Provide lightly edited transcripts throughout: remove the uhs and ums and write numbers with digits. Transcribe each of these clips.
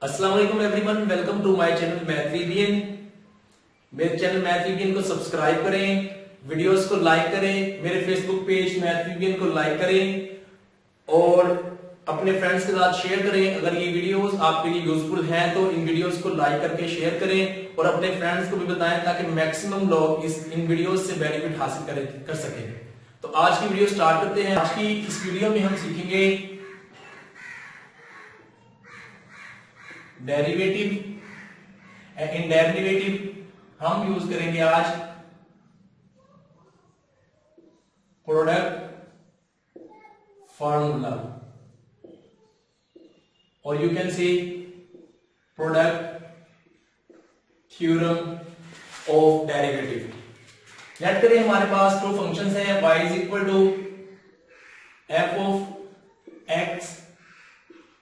अस्सलाम वालेकुम everyone, welcome to my channel math VBN. मेरे चैनल मैथ वीबीएन को सब्सक्राइब करें, वीडियोस को लाइक करें, मेरे फेसबुक पेज मैथ वीबीएन को लाइक करें और अपने फ्रेंड्स के साथ शेयर करें। अगर ये वीडियोस आपके लिए यूजफुल हैं तो इन वीडियोस को लाइक करके शेयर करें और अपने फ्रेंड्स को भी बताएं ताकि मैक्सिमम लोग इन वीडियोस से बेनिफिट हासिल कर सकें। तो आज की वीडियो स्टार्ट करते हैं। आज की इस वीडियो में हम सीखेंगे डेरिवेटिव। इन डेरिवेटिव हम यूज करेंगे आज प्रोडक्ट फार्मूला और you can see product theorem of derivative. याद करें हमारे पास दो फंक्शंस हैं, y is equal to f of x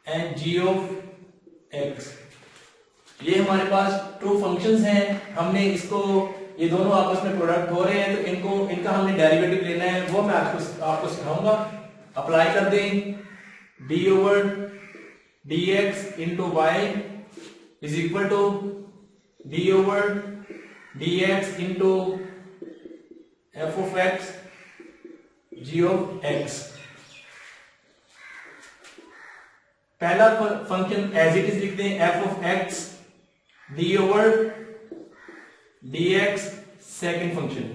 and g of x। ये हमारे पास टू फंक्शंस हैं। हमने इसको ये दोनों आपस में प्रोडक्ट हो रहे हैं तो इनका हमने डेरिवेटिव लेना है, वो मैं आपको सिखाऊंगा। अप्लाई कर दें, d over dx into y is equal to d over dx into f of x g of x। पहला फंक्शन एज इट इज लिख दें, f of x d over dx। Second function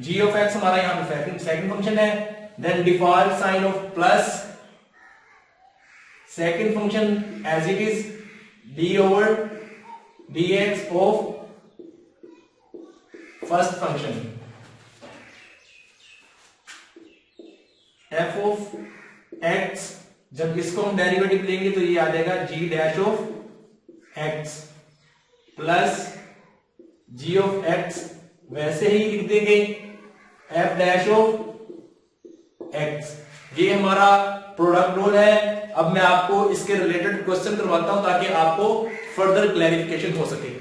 g of x हमारा यहां पे second function है। Then default sign of plus, second function as it is d over dx of first function f of x। जब इसको हम derivative लेंगे तो ये आ जाएगा g dash of x plus g of x, वैसे ही लिख देंगे f डैश ऑफ x। ये हमारा प्रोडक्ट रूल है। अब मैं आपको इसके रिलेटेड क्वेश्चन करवाता हूं ताकि आपको फर्दर क्लैरिफिकेशन हो सके।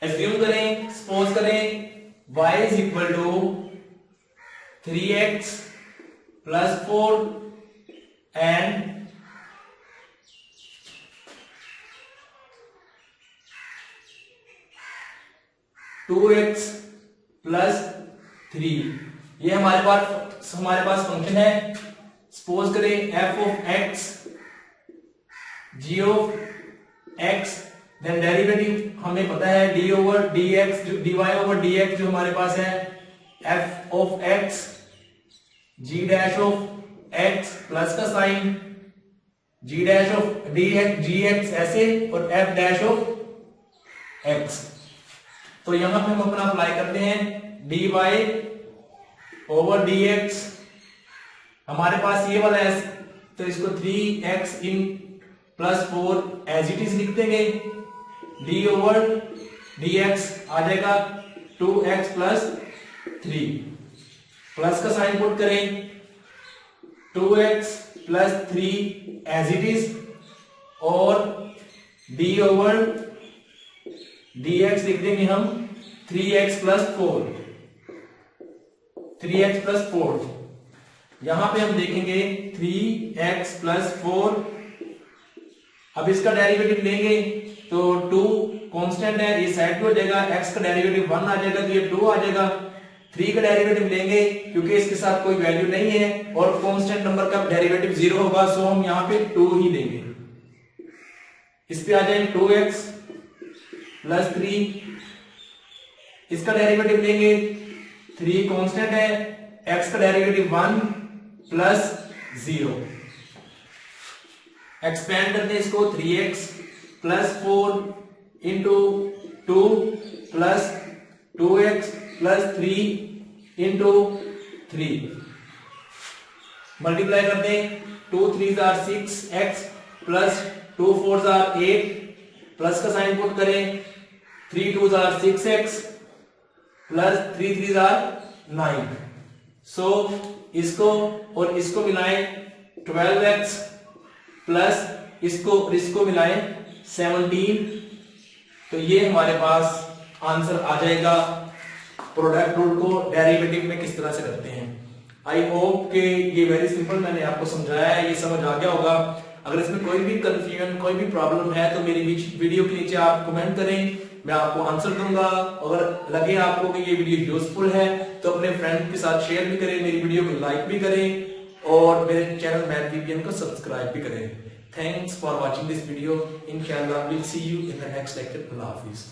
एज्यूम करें, सपोज करें y is equal to 3x plus 4 and 2x plus 3। ये हमारे पास फंक्शन है। सपोज करें f of x g of x, then derivative हमें पता है d over dx, dy over dx जो हमारे पास है f of x g dash of x plus का sign g dash of dx gx ऐसे और f डैश ऑफ x। तो यहां पे हम अपना अप्लाई करते हैं dy ओवर dx। हमारे पास ये वाला है तो इसको 3x in plus 4 as it is लिख देंगे। d ओवर dx आ जाएगा 2x प्लस 3, प्लस का साइन पुट करें 2x plus 3 as it is और d ओवर dx लिख देंगे हम 3x प्लस 4, 3x प्लस 4। यहां पे हम देखेंगे 3x प्लस 4। अब इसका डेरिवेटिव लेंगे तो 2 कांस्टेंट है, ये साइड पे हो जाएगा, x का डेरिवेटिव 1 आ जाएगा तो ये 2 आ जाएगा। 3 का डेरिवेटिव लेंगे क्योंकि इसके साथ कोई वैल्यू नहीं है और कांस्टेंट नंबर का डेरिवेटिव 0 होगा, सो हम यहां पे 2 ही लेंगे। इस पे आ जाएंगे 2x प्लस 3, इसका डेरिवेटिव लेंगे 3 कांस्टेंट है, x का डेरिवेटिव 1 प्लस 0। एक्सपेंड करते हैं इसको 3x plus 4 into 2 plus 2x plus 3 into 3। Multiply करते हैं 2 3 are 6x plus 2 4 are 8, plus का साइन पुट करें 3 2 आर 6x प्लस 3 3 आर 9। सो इसको और इसको मिलाएं 12x प्लस इसको मिलाएं 17, तो ये हमारे पास आंसर आ जाएगा प्रोडक्ट रूल को डेरिवेटिव में किस तरह से करते हैं। आई होप कि ये वेरी सिंपल मैंने आपको समझाया है, ये समझ आ गया होगा। अगर इसमें कोई भी कंफ्यूजन कोई भी प्रॉब्लम है तो मेरी वीडियो के नीचे आप कमेंट करें, मैं आपको आंसर दूंगा। अगर लगे आपको कि ये वीडियो यूजफुल है तो अपने फ्रेंड के साथ शेयर भी करें, मेरी वीडियो को लाइक भी करें और मेरे चैनल मैथ वीपीएन को सब्सक्राइब भी करें। Thanks for watching this video. इंशाल्लाह will see you in the next lecture. अल्लाह हाफिज।